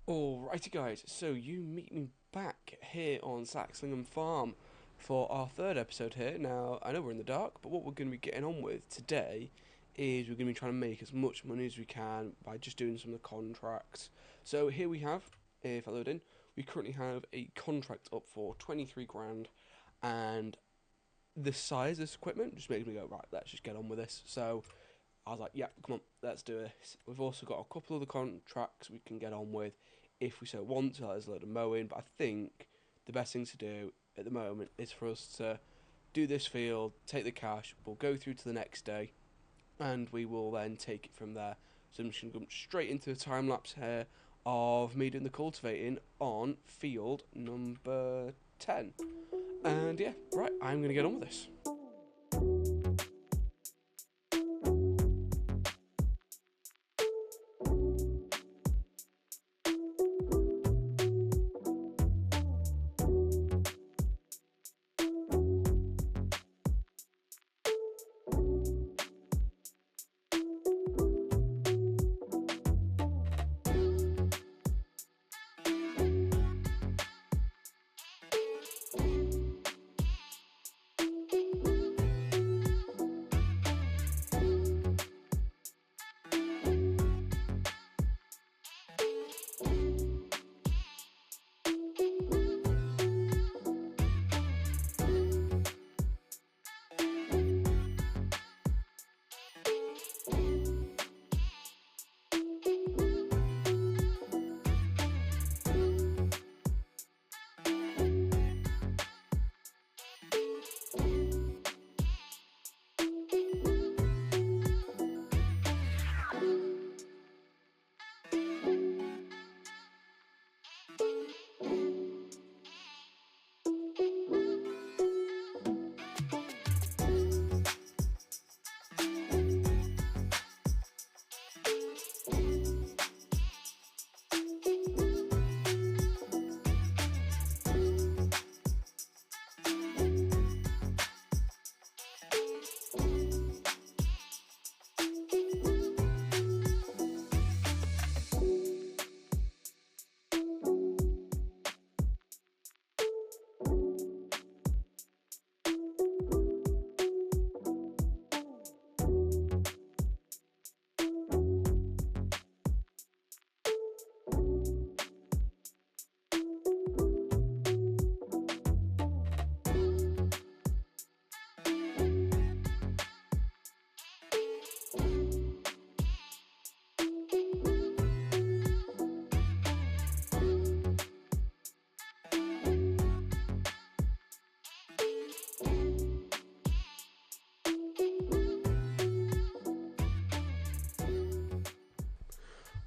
Alrighty guys, so you meet me back here on Saxlingham Farm for our third episode here. Now, I know we're in the dark, but what we're going to be getting on with today is we're going to be trying to make as much money as we can by just doing some of the contracts. So here we have, if I load in, we currently have a contract up for 23 grand, and the size of this equipment just makes me go, right, let's just get on with this. So I was like, yeah, come on, let's do this. We've also got a couple of the contracts we can get on with if we so want to. There's a load of mowing, but I think the best thing to do at the moment is for us to do this field, take the cash, we'll go through to the next day, and we will then take it from there. So I'm just going to come straight into the time lapse here of me doing the cultivating on field number 10. And yeah, right, I'm going to get on with this.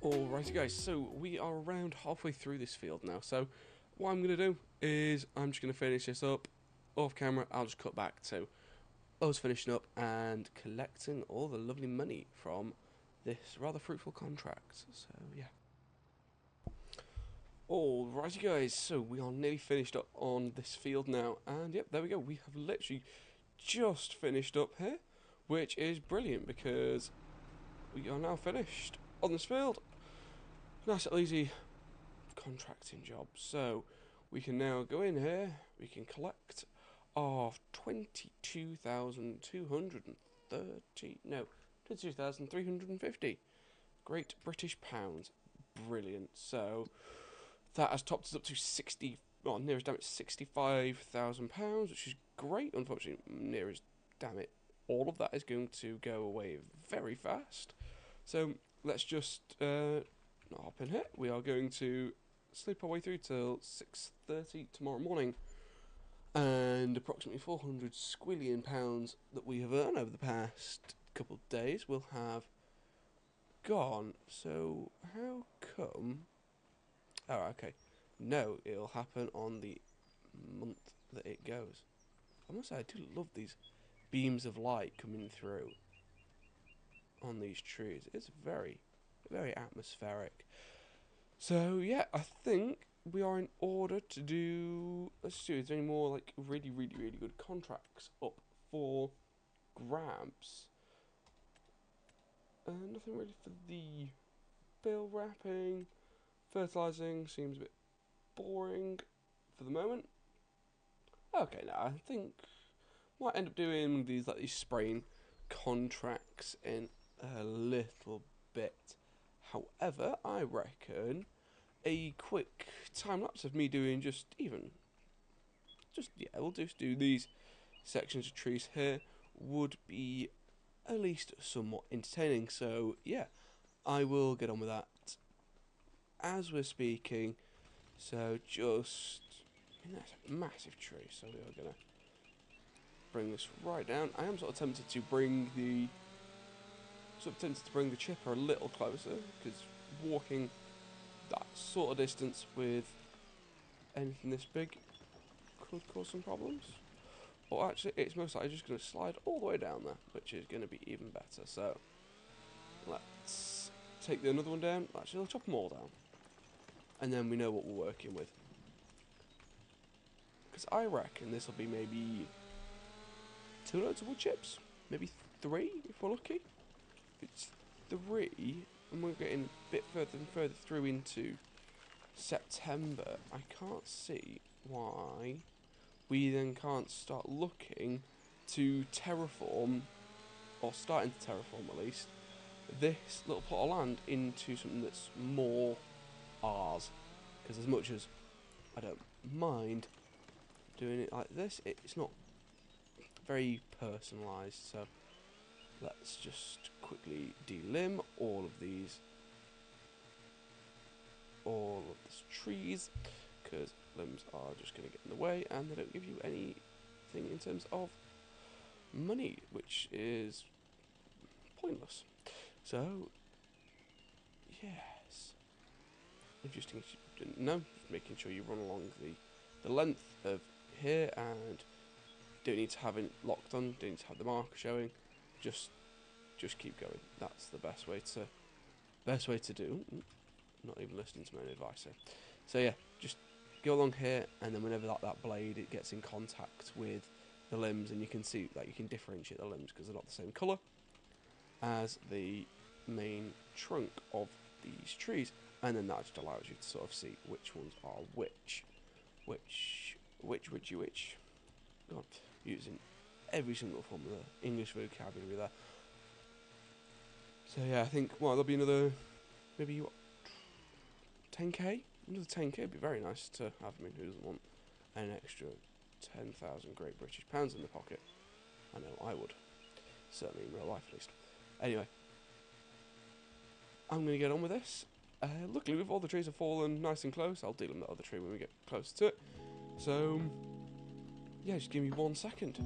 Alrighty guys, so we are around halfway through this field now, so what I'm going to do is I'm just going to finish this up off camera. I'll just cut back to us finishing up and collecting all the lovely money from this rather fruitful contract, so yeah. Alrighty guys, so we are nearly finished up on this field now, and yep, there we go, we have literally just finished up here, which is brilliant because we are now finished on this field. Nice little easy contracting job. So we can now go in here, we can collect our 22,350 Great British pounds. Brilliant. So that has topped us up to 60, well, nearest damn it, £65,000, which is great. Unfortunately, nearest damn it, all of that is going to go away very fast. So let's just hop in here. We are going to sleep our way through till 6:30 tomorrow morning, and approximately 400 squillion pounds that we have earned over the past couple of days will have gone. So how come? Oh, okay. No, it'll happen on the month that it goes. I must say, I do love these beams of light coming through on these trees. It's very, very atmospheric. So yeah, I think we are in order to do. Let's see, is there any more like really good contracts up for grabs? Nothing really for the bill wrapping. Fertilising seems a bit boring for the moment. Okay, now I think might end up doing these spraying contracts in a little bit. However, I reckon a quick time lapse of me doing we'll just do these sections of trees here would be at least somewhat entertaining. So yeah, I will get on with that as we're speaking. So that's a massive tree. So we are gonna bring this right down. I am sort of tempted to bring the chipper a little closer, because walking that sort of distance with anything this big could cause some problems. Or actually, it's most likely just going to slide all the way down there, which is going to be even better. So let's take another one down. Actually, I'll chop them all down, and then we know what we're working with. Because I reckon this will be maybe 2 loads of wood chips, maybe 3 if we're lucky. If it's 3, and we're getting a bit further and further through into September, I can't see why we then can't start looking to terraform, or starting to terraform at least, this little plot of land into something that's more ours. Because as much as I don't mind doing it like this, it's not very personalised. So let's just quickly delimb all of these trees, because limbs are just going to get in the way and they don't give you anything in terms of money, which is pointless. So yes, just making sure you run along the length of here, and don't need to have it locked on, don't need to have the marker showing, just keep going. That's the best way to do. Not even listening to my own advice here. So yeah, just go along here, and then whenever that blade it gets in contact with the limbs, and you can see that you can differentiate the limbs because they're not the same colour as the main trunk of these trees, and then that just allows you to sort of see which ones are which. God, using every single form of the English vocabulary there. So yeah, I think there'll be another maybe 10k. Another 10k would be very nice to have. I mean, who doesn't want an extra 10,000 Great British pounds in the pocket? I know I would, certainly in real life at least. Anyway, I'm going to get on with this. Luckily, with all the trees have fallen nice and close, I'll deal with the other tree when we get close to it. So yeah, just give me 1 second.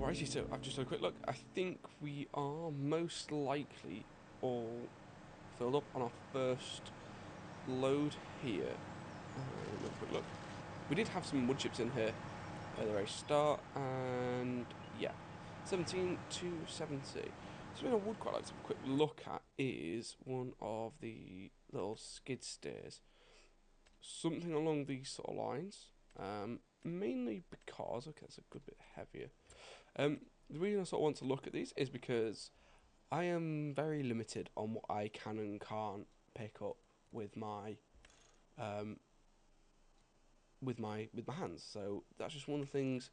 Alrighty, so I've just had a quick look. I think we are most likely all filled up on our first load here. Have a quick look. We did have some wood chips in here at the very start, and yeah, 17 to 70. Something I would quite like to have a quick look at is one of the little skid steers. Something along these sort of lines. Mainly because, okay, that's a good bit heavier. The reason I sort of want to look at these is because I am very limited on what I can and can't pick up with my hands. So that's just one of the things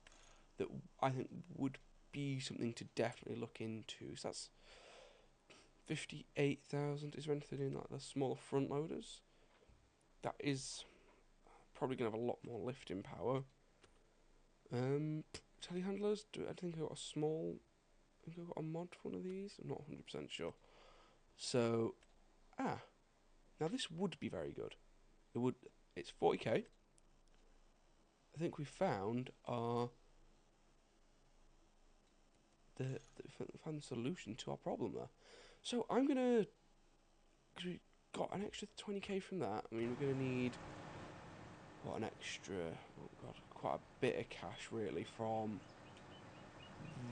that I think would be something to definitely look into. So that's 58,000. Is there anything in like the smaller front loaders? That is probably gonna have a lot more lifting power. Telehandlers. I think I've got a small. I think I've got a mod for one of these. I'm not 100% sure. So, now this would be very good. It would. It's 40k. I think we found our found the solution to our problem there. So I'm gonna, because we got an extra 20k from that. I mean, we're gonna need what, an extra, oh god, quite a bit of cash really from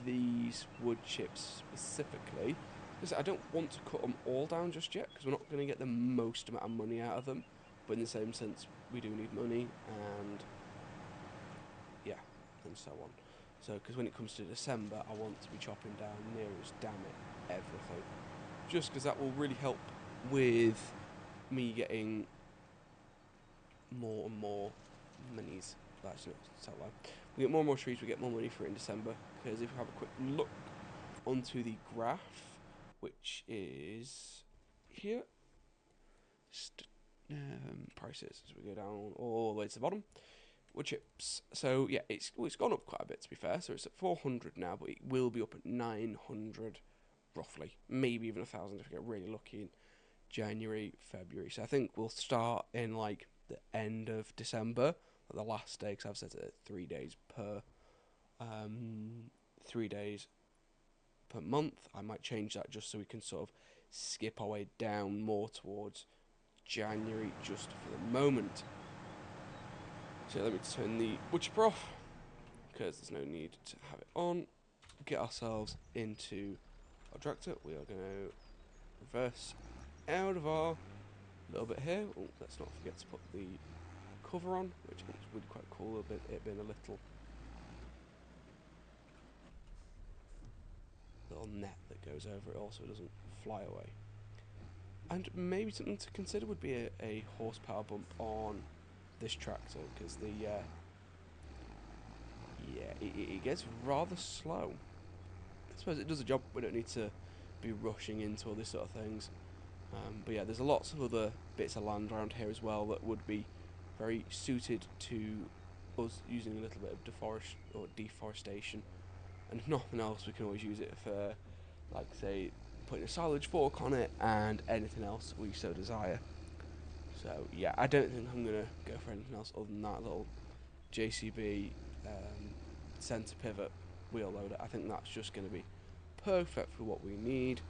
these wood chips specifically. Because I don't want to cut them all down just yet, because we're not going to get the most amount of money out of them. But in the same sense, we do need money, and yeah, and so on. So, because when it comes to December, I want to be chopping down near as damn it everything. Just because that will really help with me getting more and more monies. That's not so low. We get more and more trees, we get more money for it in December. Because if we have a quick look onto the graph, which is here, prices, as we go down all the way to the bottom, wood chips. So yeah, it's gone up quite a bit, to be fair. So it's at 400 now, but it will be up at 900 roughly, maybe even 1,000 if we get really lucky in January, February. So I think we'll start in like the end of December, the last day, because I've set it at 3 days per 3 days per month. I might change that just so we can sort of skip our way down more towards January just for the moment. So let me turn the wood chipper off, because there's no need to have it on. Get ourselves into our tractor. We are going to reverse out of our little bit here. Oh, let's not forget to put the cover on, which is really quite cool, it being a little net that goes over it also doesn't fly away. And maybe something to consider would be a horsepower bump on this tractor, because the it gets rather slow. I suppose it does a job. We don't need to be rushing into all these sort of things. But yeah, there's lots of other bits of land around here as well that would be very suited to us using a little bit of deforestation. And if nothing else, we can always use it for, like, say, putting a silage fork on it and anything else we so desire. So yeah, I don't think I'm going to go for anything else other than that little JCB centre pivot wheel loader. I think that's just going to be perfect for what we need,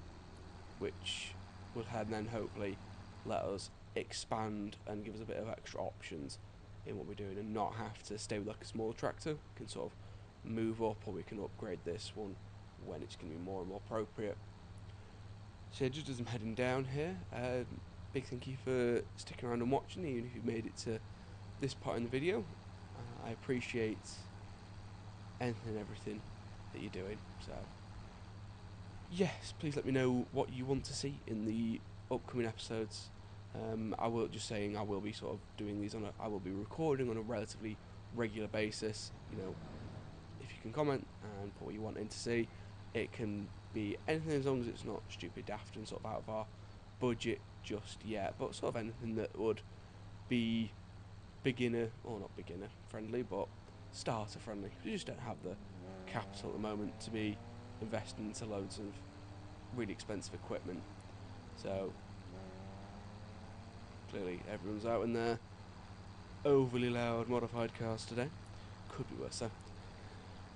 which will then hopefully let us expand and give us a bit of extra options in what we're doing, and not have to stay with like a small tractor. We can sort of move up, or we can upgrade this one when it's going to be more and more appropriate. So just as I'm heading down here, big thank you for sticking around and watching, even if you've made it to this part in the video. I appreciate anything and everything that you're doing. So yes, please let me know what you want to see in the upcoming episodes. I will be sort of doing these I will be recording on a relatively regular basis. You know, if you can comment and put what you want in to see, it can be anything as long as it's not stupid, daft, and sort of out of our budget just yet, but sort of anything that would be beginner, or not beginner friendly, but starter friendly. We just don't have the capital at the moment to be investing into loads of really expensive equipment. So clearly everyone's out in their overly loud modified cars today. Could be worse though.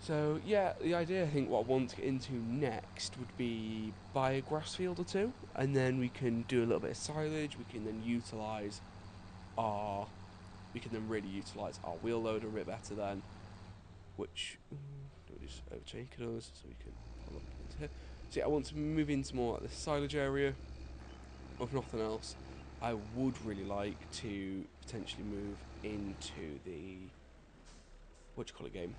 So yeah, the idea, I think, what I want to get into next would be buy a grass field or two, and then we can do a little bit of silage. We can then utilise our, we can then really utilise our wheel loader a bit better then, which is overtaking us, so we can pull up into here. So yeah, I want to move into more like the silage area. If nothing else, I would really like to potentially move into the, what do you call it, game?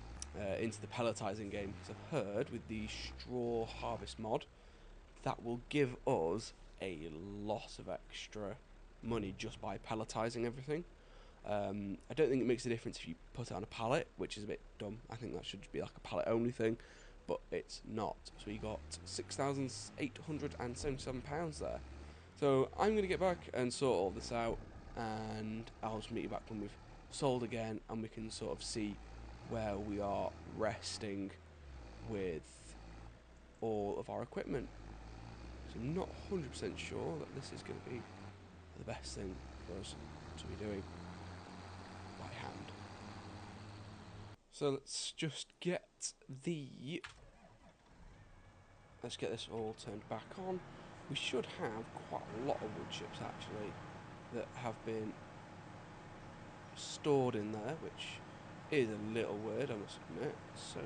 Into the pelletizing game, because I've heard with the straw harvest mod that will give us a lot of extra money just by pelletizing everything. I don't think it makes a difference if you put it on a pallet, which is a bit dumb. I think that should be like a pallet only thing, but it's not. So we got £6,877 there. So I'm going to get back and sort all this out, and I'll just meet you back when we've sold again, and we can sort of see where we are resting with all of our equipment. So I'm not 100% sure that this is going to be the best thing for us to be doing by hand. So let's just get let's get this all turned back on. We should have quite a lot of wood chips actually that have been stored in there, which is a little weird, I must admit. So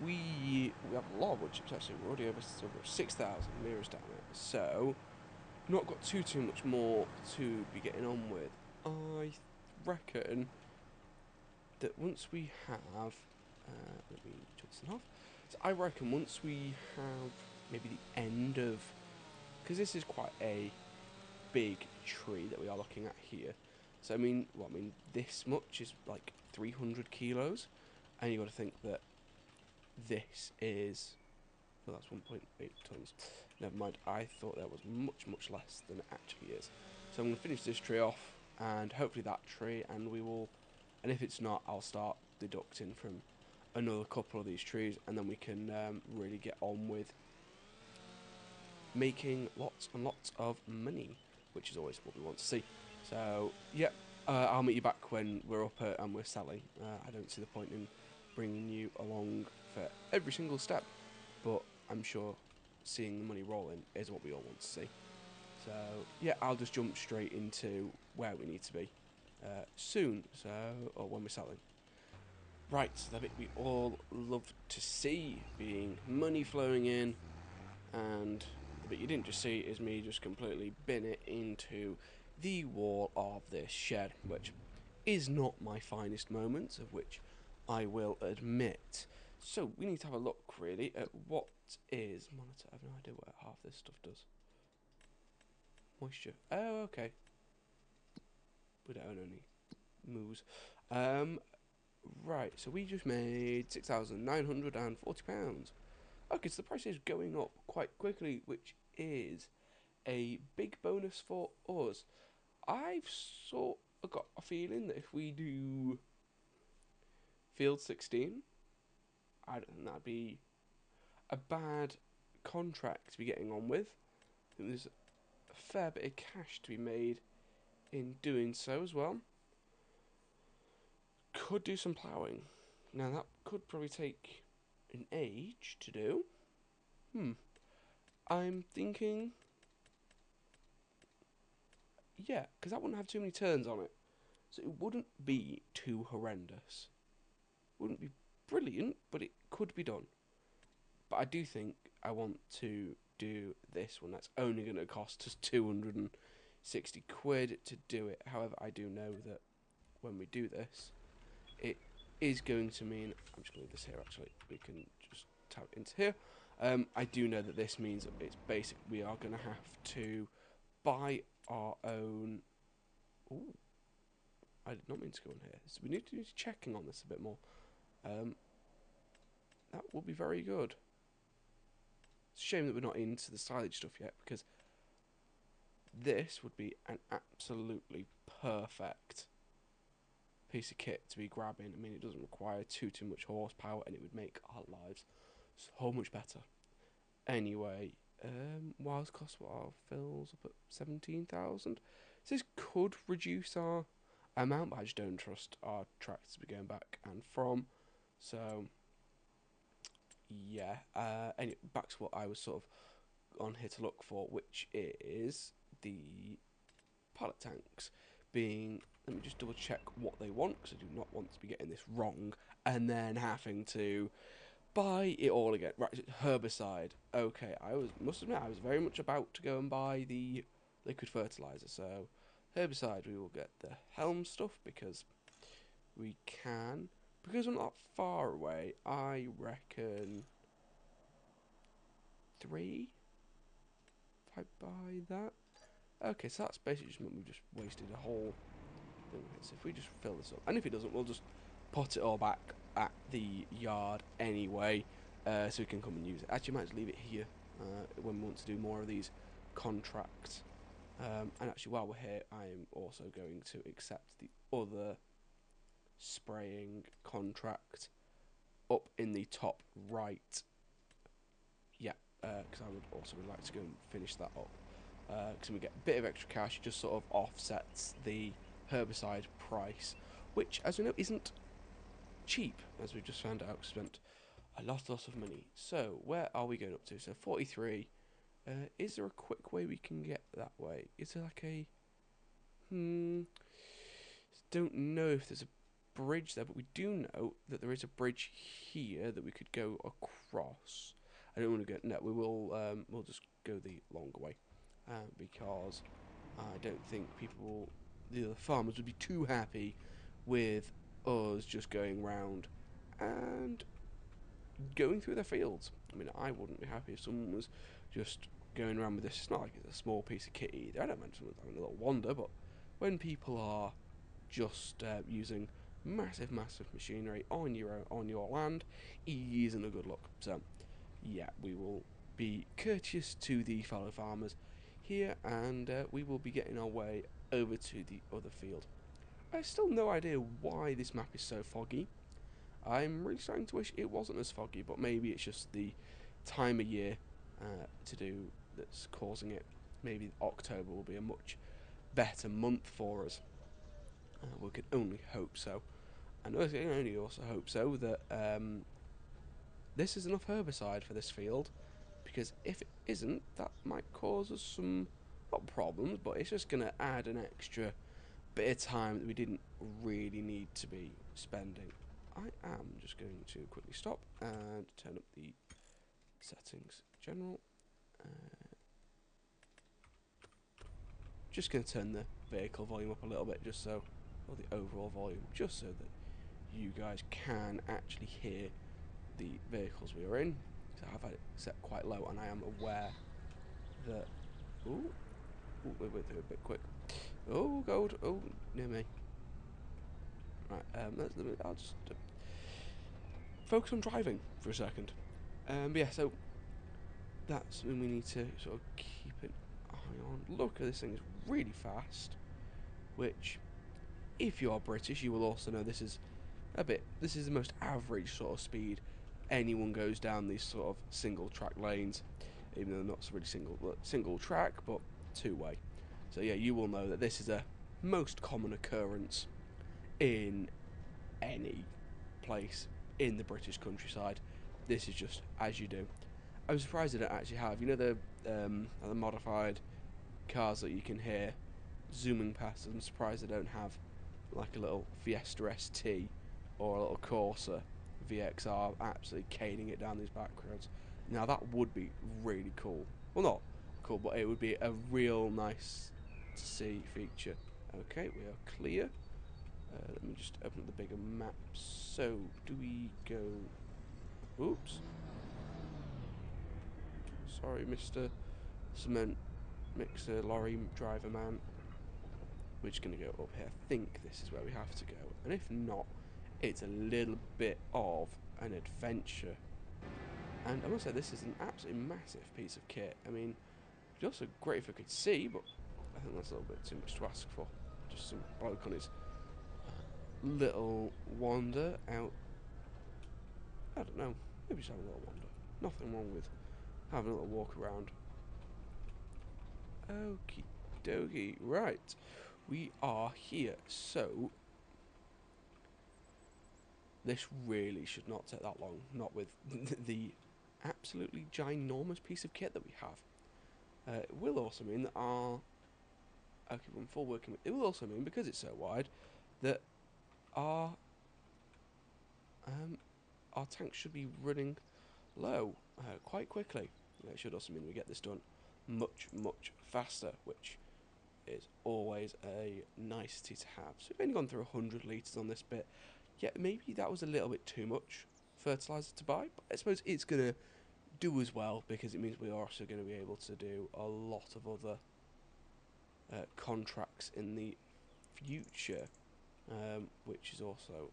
we have a lot of wood chips actually. We're already over 6,000 mirrors down it. So not got too much more to be getting on with. I reckon that once we have, let me turn this off. So I reckon once we have maybe the end of, because this is quite a big tree that we are looking at here. So I mean, this much is like 300 kilos, and you got to think that this is, well, that's 1.8 tons. Never mind, I thought that was much less than it actually is. So I'm going to finish this tree off, and hopefully that tree, and we will, and if it's not, I'll start deducting from another couple of these trees, and then we can really get on with making lots and lots of money, which is always what we want to see. So yeah, I'll meet you back when we're up and we're selling. I don't see the point in bringing you along for every single step, but I'm sure seeing the money rolling is what we all want to see. So yeah, I'll just jump straight into where we need to be soon, so, or when we're selling. Right, so the bit we all love to see being money flowing in, and the bit you didn't just see is me just completely bin it into the wall of this shed, which is not my finest moment, of which I will admit. So we need to have a look really at what is monitor. I have no idea what half this stuff does. Moisture. Oh, okay. We don't own any moves. Right, so we just made £6,940. Okay, so the price is going up quite quickly, which is a big bonus for us. I've sort of got a feeling that if we do Field 16, I don't think that'd be a bad contract to be getting on with. I think there's a fair bit of cash to be made in doing so as well. Could do some ploughing. Now that could probably take an age to do. I'm thinking, yeah, because that wouldn't have too many turns on it. So it wouldn't be too horrendous. Wouldn't be brilliant, but it could be done. But I do think I want to do this one. That's only going to cost us 260 quid to do it. However, I do know that when we do this, it is going to mean, I'm just going to leave this here actually, we can just tap into here. I do know that this means it's basic. We are going to have to buy our own. Ooh, I did not mean to go in here. So we need to do checking on this a bit more. That would be very good. It's a shame that we're not into the silage stuff yet, because this would be an absolutely perfect piece of kit to be grabbing. I mean, it doesn't require too much horsepower, and it would make our lives so much better. Anyway, whilst cost what our fills up at 17,000. So this could reduce our amount, but I just don't trust our tractors to be going back and from. So yeah. Anyway, back to what I was sort of on here to look for, which is the pallet tanks being. Let me just double check what they want, because I do not want to be getting this wrong and then having to buy it all again. Right, herbicide. Okay, must admit I was very much about to go and buy the liquid fertilizer. So herbicide, we will get the Helm stuff because we can. Because we're not far away, I reckon 3. If I buy that. Okay, so that's basically just meant we've just wasted a whole thing. So if we just fill this up, and if it doesn't, we'll just put it all back at the yard anyway, so we can come and use it. Actually, I might just leave it here when we want to do more of these contracts. And actually, while we're here, I'm also going to accept the other spraying contract up in the top right. Yeah, because I would also like to go and finish that up. Because we get a bit of extra cash, it just sort of offsets the herbicide price, which, as we know, isn't cheap, as we've just found out. Spent a lot of money. So, where are we going up to? So, 43. Is there a quick way we can get that way? Is there like a... Don't know if there's a bridge there, but we do know that there is a bridge here that we could go across. I don't want to go... No, we will... we'll just go the longer way. Because I don't think the other farmers would be too happy with us just going round and going through their fields. I mean, I wouldn't be happy if someone was just going around with this. It's not like it's a small piece of kit either. I don't mind someone having a little wander, but when people are just using massive machinery on your land, isn't a good look. So, yeah, we will be courteous to the fellow farmers here, and we will be getting our way over to the other field. I have still no idea why this map is so foggy. I'm really starting to wish it wasn't as foggy, but maybe it's just the time of year to do that's causing it. Maybe October will be a much better month for us. We can only hope so. And I can only also hope so that this is enough herbicide for this field, because if it isn't, that might cause us some, not problems, but it's just going to add an extra bit of time that we didn't really need to be spending. I am just going to quickly stop and turn up the settings general. Just going to turn the vehicle volume up a little bit, just so, or the overall volume, just so that you guys can actually hear the vehicles we are in. So I've had it set quite low, and I am aware that... Ooh, we went through a bit quick. Oh, gold. Oh, near me. Right, I'll just focus on driving for a second. But yeah, so that's something we need to sort of keep an eye on. Look, this thing is really fast, which, if you are British, you will also know this is the most average sort of speed anyone goes down these sort of single track lanes, even though they're not really single track, but two-way. So yeah, you will know that this is a most common occurrence in any place in the British countryside. This is just as you do. I'm surprised they don't actually have, you know, the modified cars that you can hear zooming past. I'm surprised they don't have like a little Fiesta ST or a little Corsa VXR absolutely caning it down these back roads. Now that would be really cool. Well, not cool, but it would be a real nice to see feature. Okay, we are clear. Let me just open up the bigger map. So, do we go... Oops. Sorry, Mr. Cement Mixer Lorry Driver Man. We're just going to go up here. I think this is where we have to go. And if not, it's a little bit of an adventure. And I must say, this is an absolutely massive piece of kit. I mean, it'd be also great if I could see, but I think that's a little bit too much to ask for. Just some bloke on his little wander out. I don't know. Maybe just have a little wander. Nothing wrong with having a little walk around. Okie dokie. Right. We are here. So, This really should not take that long, not with the absolutely ginormous piece of kit that we have. It will also mean that okay, when full working, it will also mean, because it's so wide, that our our tanks should be running low quite quickly. It should also mean we get this done much faster, which is always a nicety to have. So we've only gone through 100 litres on this bit. Yeah, maybe that was a little bit too much fertiliser to buy, but I suppose it's going to do as well, because it means we are also going to be able to do a lot of other contracts in the future, which is also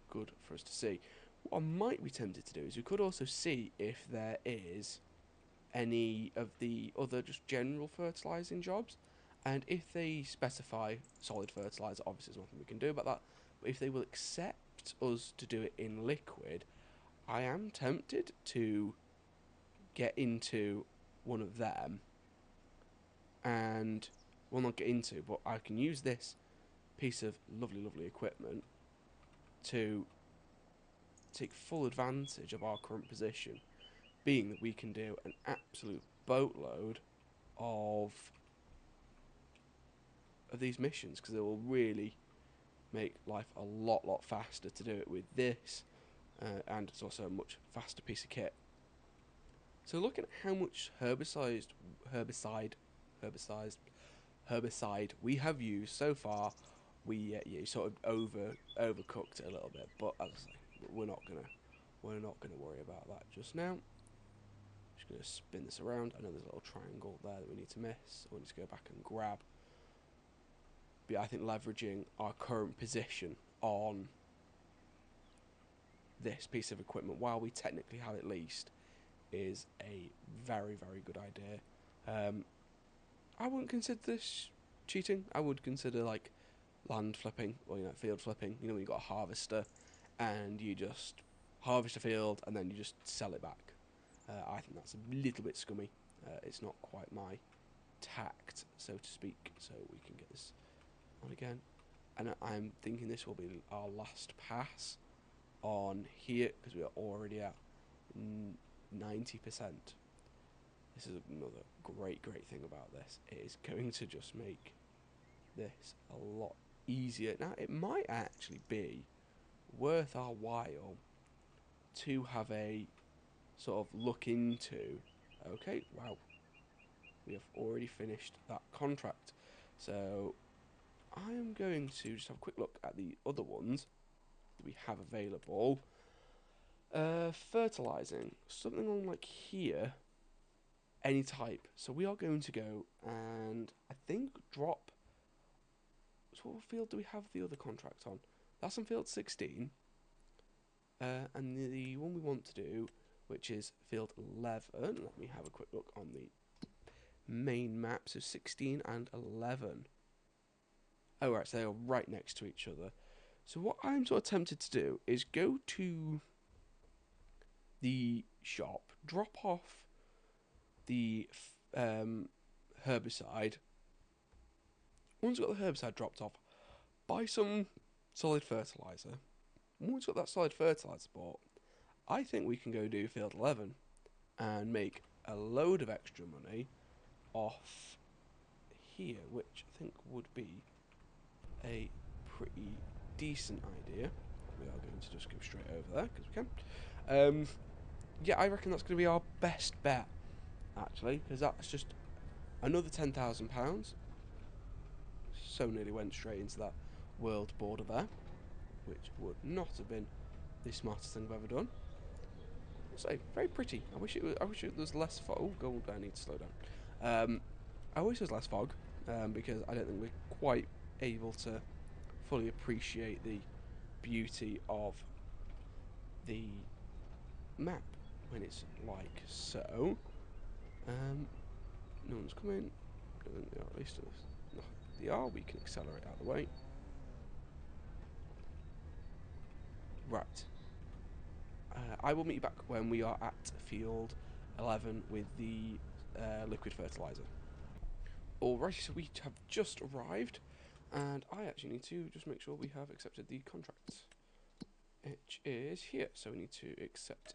good for us to see. What I might be tempted to do is we could also see if there is any of the other just general fertilising jobs, and if they specify solid fertiliser, obviously there's nothing we can do about that, but if they will accept us to do it in liquid, I am tempted to get into one of them, and, well, not get into, but I can use this piece of lovely equipment to take full advantage of our current position, being that we can do an absolute boatload of these missions, because it will really make life a lot faster to do it with this, and it's also a much faster piece of kit. So looking at how much herbicide we have used so far, we sort of overcooked it a little bit, but as I say, we're not gonna worry about that just now. Just gonna spin this around. I know there's a little triangle there that we need to miss. We need to go back and grab. But yeah, I think leveraging our current position on this piece of equipment, while we technically have it leased, is a very good idea. I wouldn't consider this cheating. I would consider like land flipping, or field flipping. When you've got a harvester and you just harvest a field and then you just sell it back. I think that's a little bit scummy. It's not quite my tact, so to speak. So we can get this on again, and I'm thinking this will be our last pass on here, because we are already at 90%. This is another great thing about this. It is going to just make this a lot easier. Now, it might actually be worth our while to have a sort of look into. Okay, wow, we have already finished that contract, so I am going to just have a quick look at the other ones that we have available. Fertilizing, something on like here, any type. So we are going to go and I think drop. So what field do we have the other contract on? That's on field 16. And the one we want to do, which is field 11, let me have a quick look on the main map. So 16 and 11. Oh, right, so they are right next to each other. So what I'm sort of tempted to do is go to the shop, drop off the herbicide. Once we've got the herbicide dropped off, buy some solid fertiliser. Once we've got that solid fertiliser bought, I think we can go do field 11 and make a load of extra money off here, which I think would be a pretty decent idea. We are going to just go straight over there because we can. Yeah, I reckon that's going to be our best bet, actually, because that's just another £10,000. So nearly went straight into that world border there, which would not have been the smartest thing I've ever done. So very pretty. I wish it was less fog. Oh, gold! I need to slow down. I wish there was less fog, because I don't think we're quite able to fully appreciate the beauty of the map when it's like so. No one's coming. At least no, they are. We can accelerate out of the way. Right. I will meet you back when we are at field 11 with the liquid fertiliser. Alright, so we have just arrived, and I actually need to just make sure we have accepted the contracts. which is here. So we need to accept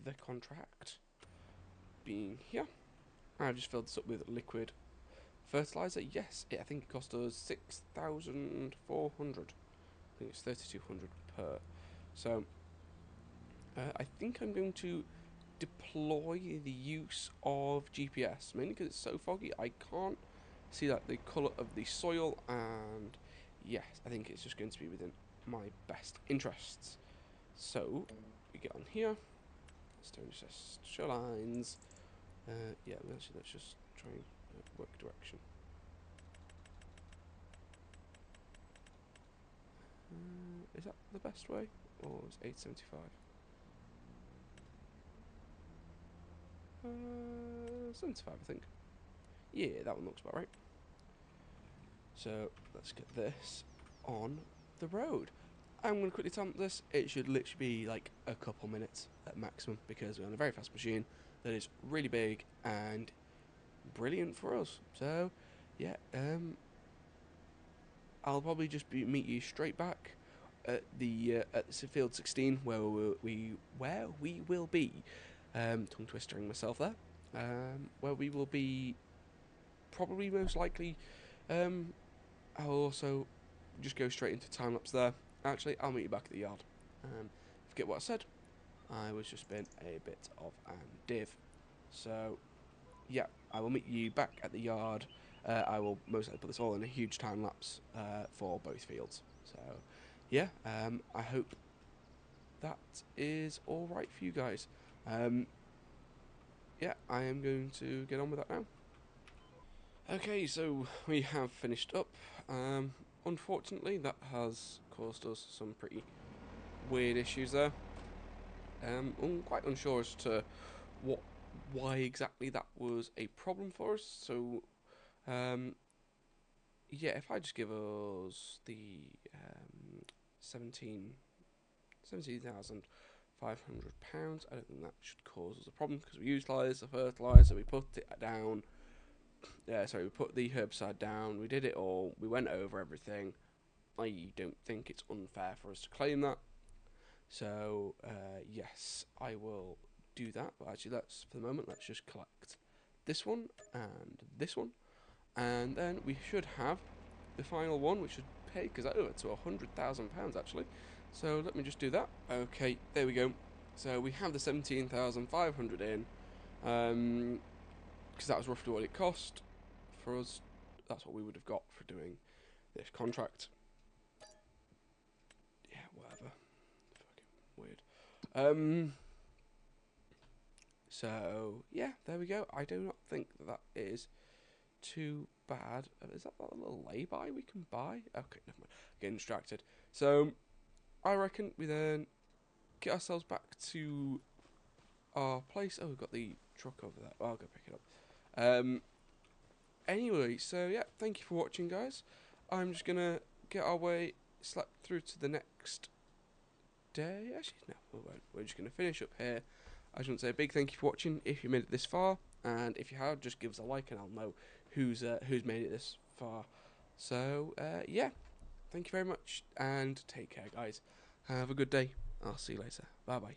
the contract being here. I've just filled this up with liquid fertilizer. Yes, I think it cost us 6,400. I think it's 3,200 per. So I think I'm going to deploy the use of GPS, mainly because it's so foggy I can't see like the colour of the soil, and yes, I think it's just going to be within my best interests. So we get on here, stone just show lines. Yeah, actually let's just try and work direction. Is that the best way, or is 875? 75, I think. Yeah, that one looks about right. So let's get this on the road. I'm going to quickly time this. It should literally be like a couple minutes at maximum, because we're on a very fast machine that is really big and brilliant for us. So yeah, I'll probably just meet you straight back at the field 16 where we will be. Tongue twistering myself there. Where we will be probably most likely. I'll also just go straight into time lapse there. Actually, I'll meet you back at the yard. Forget what I said. I was just being a bit of an div. So yeah, I will meet you back at the yard. I will most likely put this all in a huge time lapse for both fields. So yeah, I hope that is all right for you guys. Yeah, I am going to get on with that now. Okay, so we have finished up. Unfortunately, that has caused us some pretty weird issues there. I'm quite unsure as to why exactly that was a problem for us. So, yeah, if I just give us the 17,500 pounds, I don't think that should cause us a problem, because we utilised the fertiliser, we put it down. We put the herbicide down, we did it all, we went over everything. I don't think it's unfair for us to claim that. So, yes, I will do that. But actually, for the moment, let's just collect this one and this one. And then we should have the final one, which should pay, because that over to £100,000 actually. So let me just do that. Okay, there we go. So we have the 17,500 in, because that was roughly what it cost for us. That's what we would have got for doing this contract. Yeah, whatever. Fucking weird. So yeah, there we go. I do not think that is too bad. Is that a little lay-by we can buy? Okay, never mind. Getting distracted. So I reckon we then get ourselves back to our place. Oh, we've got the truck over there. I'll go pick it up. Anyway, so yeah, thank you for watching, guys. I'm just gonna get our way slap through to the next day. Actually, no, we won't. We're just gonna finish up here. I just want to say a big thank you for watching. If you made it this far, and if you have, just give us a like, and I'll know who's made it this far. So yeah, thank you very much, and take care, guys. Have a good day. I'll see you later. Bye bye.